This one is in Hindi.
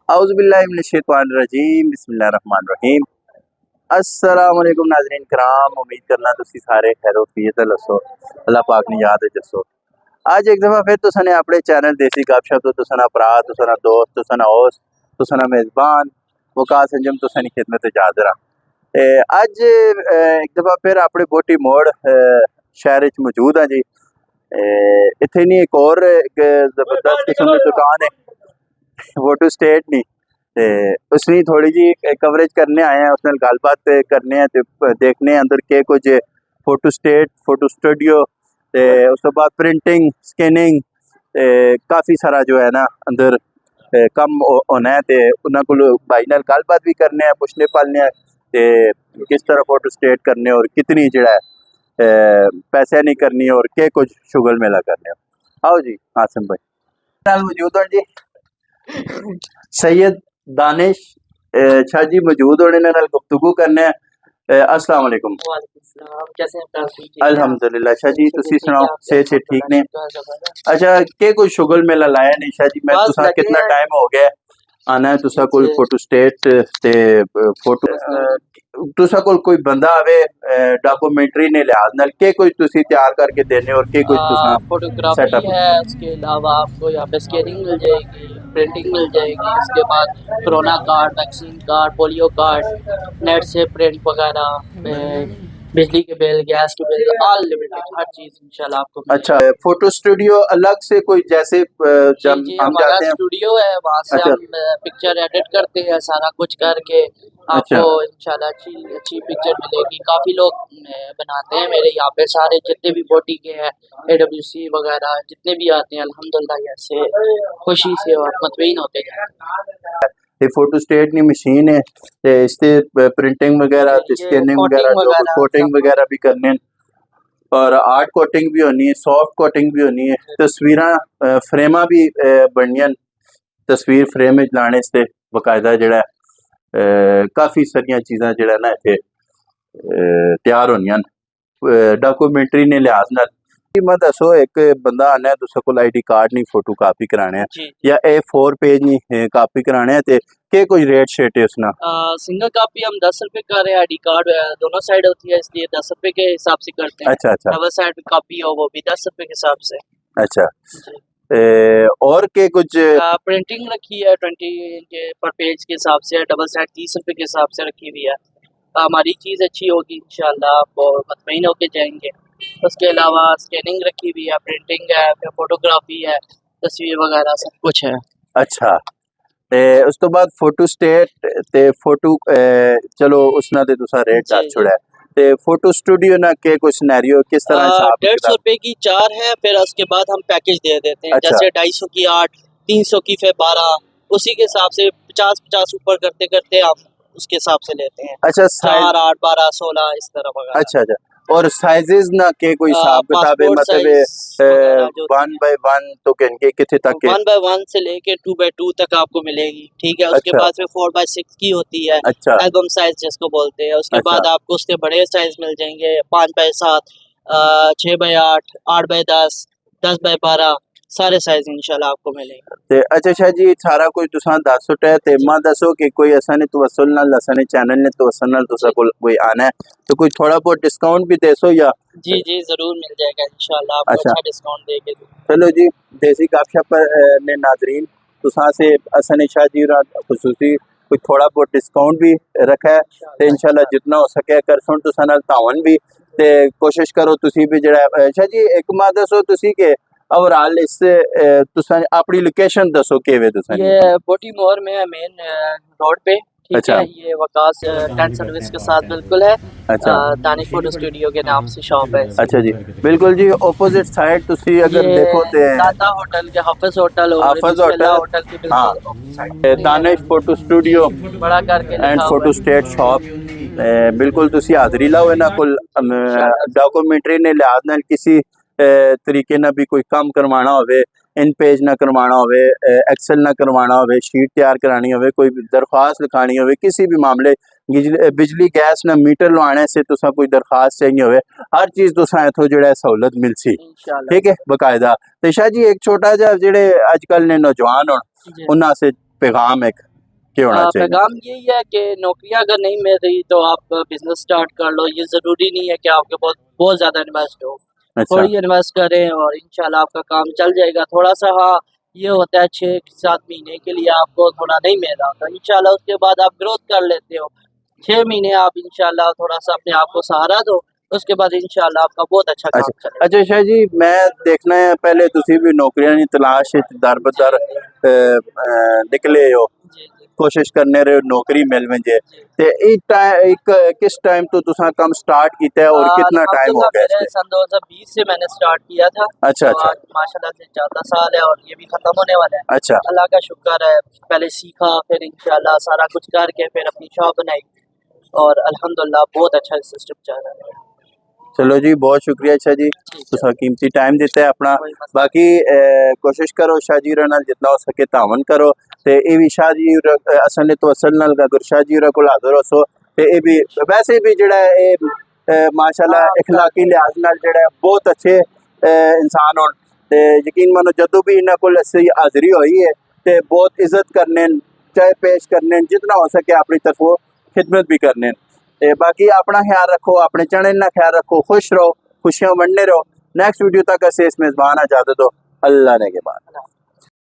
औज़ुबिल्लाहिमिनश्शैतानिर्रजीम बिस्मिल्लाहिर्रहमानिर्रहीम। अस्सलाम वालेकुम नाज़रीन कराम, उम्मीद करना तुसी सारे खैरोफियत लसो, अल्लाह पाक ने याद जसो। आज एक दफ़ा फिर तुसां ने अपने चैनल देसी गपशप तो तुसां ना भरा, तुसां ना दोस्त, तुसां ना होस्ट, तुसां ना मेज़बान वकास अंजम तुसां दी खिदमत हाज़िर हां। अज एक दफ़ा फिर अपने बोटी मोड़ शहर च मौजूद हाँ जी। इत्थे नहीं एक और जबरदस्त किस्म की दुकान है फोटो स्टेट नहीं, उसने थोड़ी जी कवरेज करने आए हैं, उसने गलबात करने हैं, देखने अंदर के कुछ फोटो स्टेट फोटो स्टूडियो, उस तो बाद प्रिंटिंग स्कैनिंग काफ़ी सारा जो है ना अंदर कम होना है। तो उन्होंने को भाई नाल गलबात भी करने हैं, पुछने पालने हैं कि किस तरह फोटो स्टेट करने और कितनी जो है पैसे नहीं करनी और के कुछ शुगल मेला करने। आओ जी आसिम भाई मौजूद हो जी, सैयद दानिश शाह जी मौजूद होने नाल गुफ्तगू करने। अस्सलाम वालेकुम। कैसे हैं? अल्हम्दुलिल्लाह शाह जी, तुसी सुनाओ सेहत से ठीक ने? अच्छा के कोई शुगल मेला लाया नहीं शाह जी? मैं तुसा कितना टाइम हो गया आना है तुसा कोई फोटो स्टेट ते फोटो तुसा कोई बंदा आवे डॉक्यूमेंट्री ने लिहाज नाल के कोई तुसी तैयार करके देने और के कुछ तुसा फोटोग्राफी सेटअप है, उसके अलावा आपको यहाँ पे स्कैनिंग मिल जाएगी, प्रिंटिंग मिल जाएगी, उसके बाद corona card, vaccine card, polio card, net से प्रिंट वगैरह, बिजली के बिल, गैस के बिल, ऑल लिमिटेड हर चीज़ इंशाल्लाह आपको मिलेगी। अच्छा फोटो स्टूडियो अलग से कोई जैसे जब जी हम हमारा जाते हैं? स्टूडियो है, वहाँ से अच्छा। हम पिक्चर एडिट करते हैं, सारा कुछ करके अच्छा। आपको इंशाल्लाह अच्छी पिक्चर मिलेगी। काफ़ी लोग बनाते हैं मेरे यहाँ पे, सारे जितने भी बोटी के हैं AWC वगैरह जितने भी आते हैं अल्हम्दुलिल्लाह ऐसे खुशी से और मुतमईन होते हैं। ये फोटो स्टेट की मशीन है ते इससे प्रिंटिंग वगैरह स्कैनिंग वगैरह जो कोटिंग वगैरह भी करने और आर्ट कोटिंग भी होनी है, सॉफ्ट कोटिंग भी होनी है, तस्वीर फ्रेमा भी बननियां, तस्वीर फ्रेम लाने से बकायदा जड़ा काफ़ी सारिया चीज़ा जड़ा ना इतने तैयार होनियां डॉक्यूमेंट्री ने लिहाज नाल। मैं दसो एक बंदा आना है तुसा कोल ID कार्ड नहीं फोटो कापी कराने हैं या A4 पेज नहीं कापी कराने हैं ते के कोई रेट शेट है उसना? सिंगल कापी हम 10 रुपए का रहे, ID कार्ड दोनों साइड होती है इसलिए 10 रुपए के हिसाब से करते हैं। अच्छा अच्छा। डबल साइड कापी हो वो भी 10 रुपए के हिसाब से। अच्छा और के कुछ प्रिंटिंग रखी है 20 के पर पेज के हिसाब से, डबल साइड 30 रुपए के हिसाब से रखी हुई है। हमारी चीज़ अच्छी होगी इंशाल्लाह आप मुतमईन होके जाएंगे। उसके अलावा स्कैनिंग रखी हुई है, प्रिंटिंग है, फिर फोटोग्राफी है, तस्वीर वगैरह सब कुछ है। अच्छा उस तो बाद फोटो स्टेट ते फोटो चलो उसना ते तुसा रेट दस छुड़ा है ते फोटो स्टूडियो ना के कुछ सिनेरियो किस तरह हिसाब 150 रुपए की 4 है, फिर उसके बाद हम पैकेज दे देते हैं। अच्छा। जैसे 250 की 8, 300 की फिर 12, उसी के हिसाब से 50-50 ऊपर करते करते हम उसके हिसाब से लेते हैं। अच्छा 4, 8, 12, 16 इस तरह वगैरह। अच्छा अच्छा और साइजेस ना के कोई हिसाब किताब है मतलब 1 by 1 तो के कितने तक के? 1 by 1 से लेके 2 by 2 तक आपको मिलेगी, ठीक है। उसके अच्छा। बाद फिर 4 by 6 की होती है, अच्छा। एल्बम साइज जिसको बोलते हैं। उसके अच्छा। बाद आपको उसके बड़े साइज मिल जाएंगे 5 by 7, 6 by 8, 8 by 10, 10 by 12 सारे साइज इंशाल्लाह आपको मिलेंगे। ते अच्छा शाह जी सारा कुछ तुसा दस सुटा है ते मां दसो कि कोई असा ने तवसल नाल असा ने चैनल ने तवसल नाल तुसा कोई आना है तो कोई थोड़ा बहुत डिस्काउंट भी देसो या? जी जी जरूर मिल जाएगा इंशाल्लाह आपको। अच्छा डिस्काउंट देके। चलो जी देसी गपशप ने नाजरीन तुसा से असा ने शाह जी खुसूसी कोई थोड़ा बहुत डिस्काउंट भी रखा है ते इंशाल्लाह जितना हो सके कर सुन तुसा नाल तावन भी ते कोशिश करो तुसी भी जड़ा शाह जी एक मां दसो तुसी के ओवरऑल इस तुसा अपनी लोकेशन दसो केवे तुसा? ये बोटी मोर में है, मेन रोड पे, ठीक अच्छा। है। ये वकास टेंट सर्विस के साथ बिल्कुल है। अच्छा। दानिश फोटो स्टूडियो के नाम से शॉप है। अच्छा जी बिल्कुल जी ऑपोजिट साइड तुसी अगर देखो ते दाता होटल के हाफिज होटल और हाफिज होटल के बिल्कुल दानिश फोटो स्टूडियो बड़ा करके एंड फोटो स्टेट शॉप बिल्कुल तुसी हाजरी लाओ इन्हां कोल डॉक्यूमेंट्री ने लिहाज नाल किसी तरीके ना भी कोई काम करवाना होवे, इन पेज ना करवाना होवे, एक्सेल ना करवाना होवे, शीट तैयार करानी होवे, कोई दरख्वास्त लिखानी होवे, किसी भी मामले बिजली गैस ना मीटर लवाने से तुसा कोई दरख्वास्त चाहिए होवे, हर चीज तुसा इथों जेड़ा सहूलत मिलसी, ठीक है बकायदा। ते शाह जी एक छोटा जा जेड़े आजकल ने नौजवान होन उन्हां से पैगाम एक क्या होना चाहिए? पैगाम यही है कि नौकरियां अगर नहीं मिल रही तो आप बिजनेस स्टार्ट कर लो। ये ज़रूरी नहीं है कि आपके बहुत बहुत ज़्यादा इन्वेस्ट हो, अच्छा थोड़ी इन्वेस्ट करें और इंशाल्लाह आपका काम चल जाएगा। थोड़ा सा हाँ ये होता है 6-7 महीने के लिए आपको थोड़ा नहीं मिल रहा तो इंशाल्लाह उसके बाद आप ग्रोथ कर लेते हो। 6 महीने आप इंशाल्लाह थोड़ा सा अपने आप को सहारा दो, उसके बाद इंशाल्लाह आपका बहुत अच्छा काम अच्छा चलेगा। अच्छा शाह जी, मैं देखना है पहले तुसी भी नौकरियां दी तलाश विच दर बदर निकले हो, जी जी कोशिश करने रहे हो नौकरी मिल वंजे, जी। ते एक किस टाइम तो तुसा काम स्टार्ट कीता है और कितना टाइम हो अल्हम्दुलिल्लाह गया मेरे इसके? सन 2020 से मैंने स्टार्ट किया था। अच्छा तो अच्छा आज माशाल्लाह से चौथा साल है और ये भी ख़त्म होने वाला है। अच्छा अल्लाह का शुक्र है, पहले सीखा फिर इंशाल्लाह सारा कुछ करके फिर अपनी शॉप बनाई और अल्हम्दुलिल्लाह बहुत अच्छा सिस्टम चल रहा है। चलो जी, बहुत शुक्रिया शाह जी, ठीक है, तुसा कीमती टाइम दिता है अपना। कोई मसला बाकी कोशिश करो शाह जी होरां नाल जितना हो सके तावन करो ते ये भी शाह जी असल ने तो असल नाल अगर शाह जी होरां कोल हाज़र होसो ते ये भी वैसे भी जेड़ा है माशाल्लाह हाँ, इखलाकी लिहाज नाल जेड़ा है बहुत अच्छे इंसान होन ते यकीन मानो जदों भी इन्हां कोल असीं हाज़री होई है ते बहुत इज्जत करने न, चाय पेश करने न, जितना हो सके अपनी तरफों खिदमत भी करने न। ते बाकी अपना ख्याल रखो, अपने चैनल का ख्याल रखो, खुश रहो, खुशियां वंडने रहो। नेक्स्ट वीडियो तक असे इस मेजबान इजाजत दो, अल्लाह ने के बाद।